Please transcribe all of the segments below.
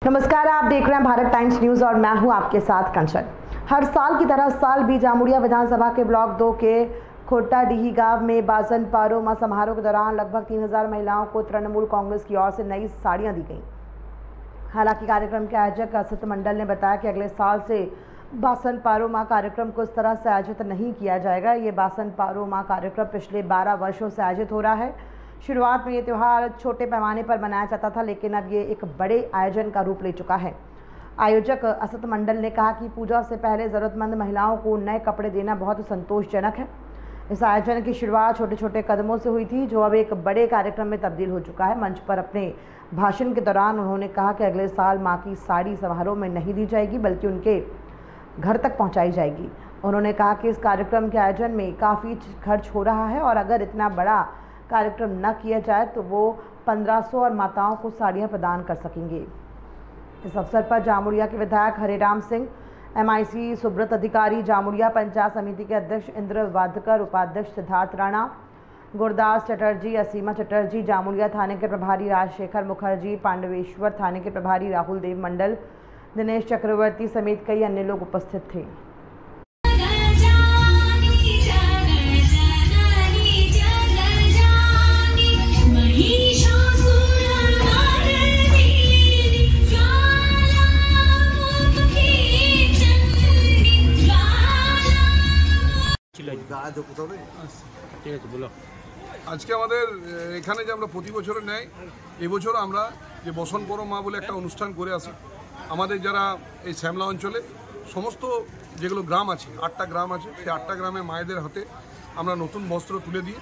नमस्कार, आप देख रहे हैं भारत टाइम्स न्यूज और मैं हूं आपके साथ कंचन। हर साल की तरह साल भी जामुड़िया विधानसभा के ब्लॉक 2 के खोटाडीही गांव में बासन पारोमा समारोह के दौरान लगभग 3000 महिलाओं को तृणमूल कांग्रेस की ओर से नई साड़ियां दी गईं। हालांकि कार्यक्रम के आयोजक असत मंडल ने बताया कि अगले साल से बासन पारोमा कार्यक्रम को इस तरह से आयोजित नहीं किया जाएगा। ये बासन पारोमा कार्यक्रम पिछले 12 वर्षों से आयोजित हो रहा है। शुरुआत में ये त्यौहार छोटे पैमाने पर मनाया जाता था, लेकिन अब ये एक बड़े आयोजन का रूप ले चुका है। आयोजक असत मंडल ने कहा कि पूजा से पहले ज़रूरतमंद महिलाओं को नए कपड़े देना बहुत संतोषजनक है। इस आयोजन की शुरुआत छोटे छोटे कदमों से हुई थी, जो अब एक बड़े कार्यक्रम में तब्दील हो चुका है। मंच पर अपने भाषण के दौरान उन्होंने कहा कि अगले साल मां की साड़ी समारोह में नहीं दी जाएगी, बल्कि उनके घर तक पहुंचाई जाएगी। उन्होंने कहा कि इस कार्यक्रम के आयोजन में काफ़ी खर्च हो रहा है और अगर इतना बड़ा कार्यक्रम न किया जाए तो वो 1500 और माताओं को साड़ियां प्रदान कर सकेंगे। इस अवसर पर जामुड़िया के विधायक हरिराम सिंह, MIC सुब्रत अधिकारी, जामुड़िया पंचायत समिति के अध्यक्ष इंद्र वादकर, उपाध्यक्ष सिद्धार्थ राणा, गुरदास चटर्जी, असीमा चटर्जी, जामुड़िया थाने के प्रभारी राजशेखर मुखर्जी, पांडवेश्वर थाने के प्रभारी राहुल देव मंडल, दिनेश चक्रवर्ती समेत कई अन्य लोग उपस्थित थे। ঠিক আছে বলো। আজকে আমাদের এখানে যে আমরা প্রতি বছরের ন্যায় এবছর আমরা যে বসন পরমা বলে একটা অনুষ্ঠান করে আসি। আমাদের যারা এই শ্যামলা অঞ্চলে সমস্ত যেগুলো গ্রাম আছে, 8টা গ্রাম আছে, সেই 8টা গ্রামে মায়েদের হাতে আমরা নতুন বস্ত্র তুলে দিই।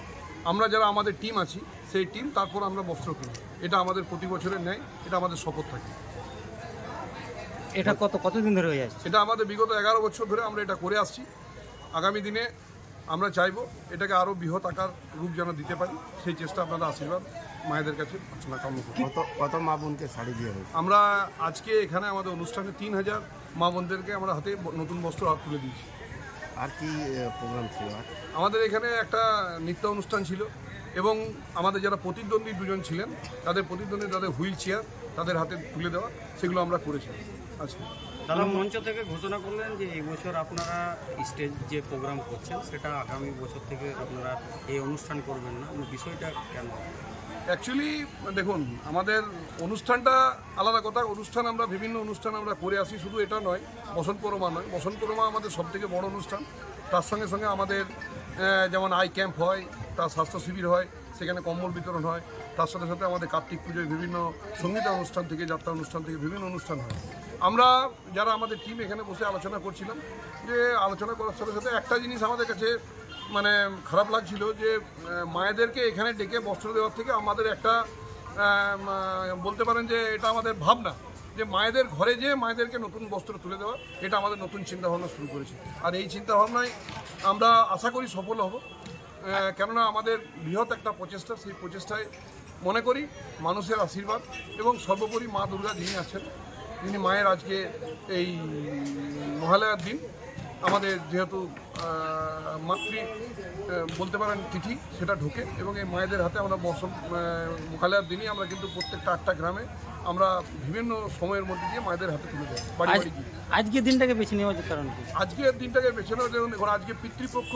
আমরা যারা আমাদের টিম আছি সেই টিম তারপর আমরা বস্ত্র কিনি। এটা আমাদের প্রতি বছরের ন্যায়, এটা আমাদের শপথ থাকে। এটা কতদিন ধরে হয়ে যাচ্ছে? এটা আমাদের বিগত 11 বছর ধরে আমরা এটা করে আসছি। আগামী দিনে আমরা চাইবো এটাকে আরও বৃহৎ আকার রূপ যেন দিতে পারি, সেই চেষ্টা আপনাদের আশীর্বাদ মায়েদের কাছে প্রার্থনা কামনা করি। কত মা বোনকে শাড়ি দিয়ে হয়েছে? আমরা আজকে এখানে আমাদের অনুষ্ঠানে 3000 মা বোনদেরকে আমরা হাতে নতুন বস্ত্র হাত তুলে দিয়েছি। আর কি প্রোগ্রাম ছিল? আমাদের এখানে একটা নৃত্য অনুষ্ঠান ছিল এবং আমাদের যারা প্রতিদ্বন্দ্বী দুজন ছিলেন তাদের হুইল চেয়ার তাদের হাতে তুলে দেওয়া, সেগুলো আমরা করেছি। আচ্ছা, দাদা মঞ্চ থেকে ঘোষণা করলেন যে এই বছর আপনারা স্টেজ যে প্রোগ্রাম করছেন সেটা আগামী বছর থেকে আপনারা এই অনুষ্ঠান করবেন না, বিষয়টা কেন? অ্যাকচুয়ালি দেখুন, আমাদের অনুষ্ঠানটা আলাদা কথা। আমরা বিভিন্ন অনুষ্ঠান আমরা করে আসি, শুধু এটা নয়, বসন্ত পরমা নয়। বসন্ত পরমা আমাদের সবথেকে বড় অনুষ্ঠান। তার সঙ্গে সঙ্গে আমাদের যেমন আই ক্যাম্প হয়, তার স্বাস্থ্য শিবির হয়, সেখানে কম্বল বিতরণ হয়। তার সাথে সাথে আমাদের কার্তিক পুজোয় বিভিন্ন সঙ্গীত অনুষ্ঠান থেকে, যাত্রা অনুষ্ঠান থেকে বিভিন্ন অনুষ্ঠান হয়। আমরা যারা আমাদের টিম এখানে বসে আলোচনা করছিলাম, যে আলোচনা করার সাথে সাথে একটা জিনিস আমাদের কাছে মানে খারাপ লাগছিল, যে মায়েদেরকে এখানে ডেকে বস্ত্র দেওয়ার থেকে আমাদের একটা বলতে পারেন যে এটা আমাদের ভাবনা, যে মায়েদের ঘরে যেয়ে মায়েদেরকে নতুন বস্ত্র তুলে দেওয়া, এটা আমাদের নতুন চিন্তাভাবনা শুরু করেছে। আর এই চিন্তাভাবনায় আমরা আশা করি সফল হব, কেননা আমাদের বৃহৎ একটা প্রচেষ্টা। সেই প্রচেষ্টায় মনে করি মানুষের আশীর্বাদ এবং সর্বোপরি মা দুর্গা যিনি আছেন, যিনি মায়ের আজকে এই মহালয়ার দিন আমাদের যেহেতু মাতৃ বলতে পারেন তিথি, সেটা ঢোকে এবং এই মায়েদের হাতে আমরা মহালয়ার দিনই আমরা কিন্তু প্রত্যেকটা 8টা গ্রামে আমরা বিভিন্ন সময়ের মধ্যে দিয়ে মায়েদের হাতে তুলে দেয় বাড়ি বাড়ি গিয়ে। আজকের দিনটাকে বেছে নেওয়ার কারণ কি? আজকের দিনটাকে বেছে নেওয়ার জন্য দেখুন, আজকে পিতৃপক্ষ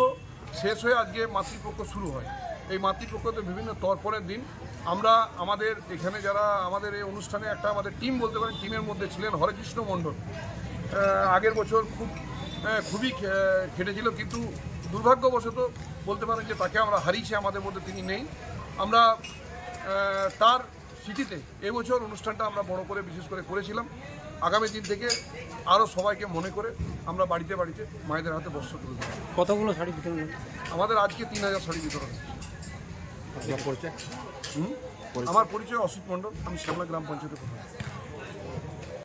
শেষ হয়ে আজকে মাতৃপক্ষ শুরু হয়। এই মাতৃপক্ষতে বিভিন্ন তর্পণের দিন। আমরা আমাদের এখানে যারা আমাদের এই অনুষ্ঠানে একটা আমাদের টিম বলতে পারেন, টিমের মধ্যে ছিলেন হরেকৃষ্ণ মণ্ডল। আগের বছর খুবই খেটেছিল, কিন্তু দুর্ভাগ্যবশত বলতে পারেন যে তাকে আমরা হারিয়েছি, আমাদের মধ্যে তিনি নেই। আমরা তার স্মৃতিতে এবছর অনুষ্ঠানটা আমরা বড় করে বিশেষ করে করেছিলাম। আগামী দিন থেকে আরও সবাইকে মনে করে আমরা বাড়িতে বাড়িতে মায়েদের হাতে বস্ত্র তুলে দেব। কতগুলো শাড়ি বিতরণ? আমাদের আজকে 3000 শাড়ি বিতরণ। আমার পরিচয় আমার পরিচয় অসিত মণ্ডল, আমি শ্যামলা গ্রাম পঞ্চায়েতের প্রধান।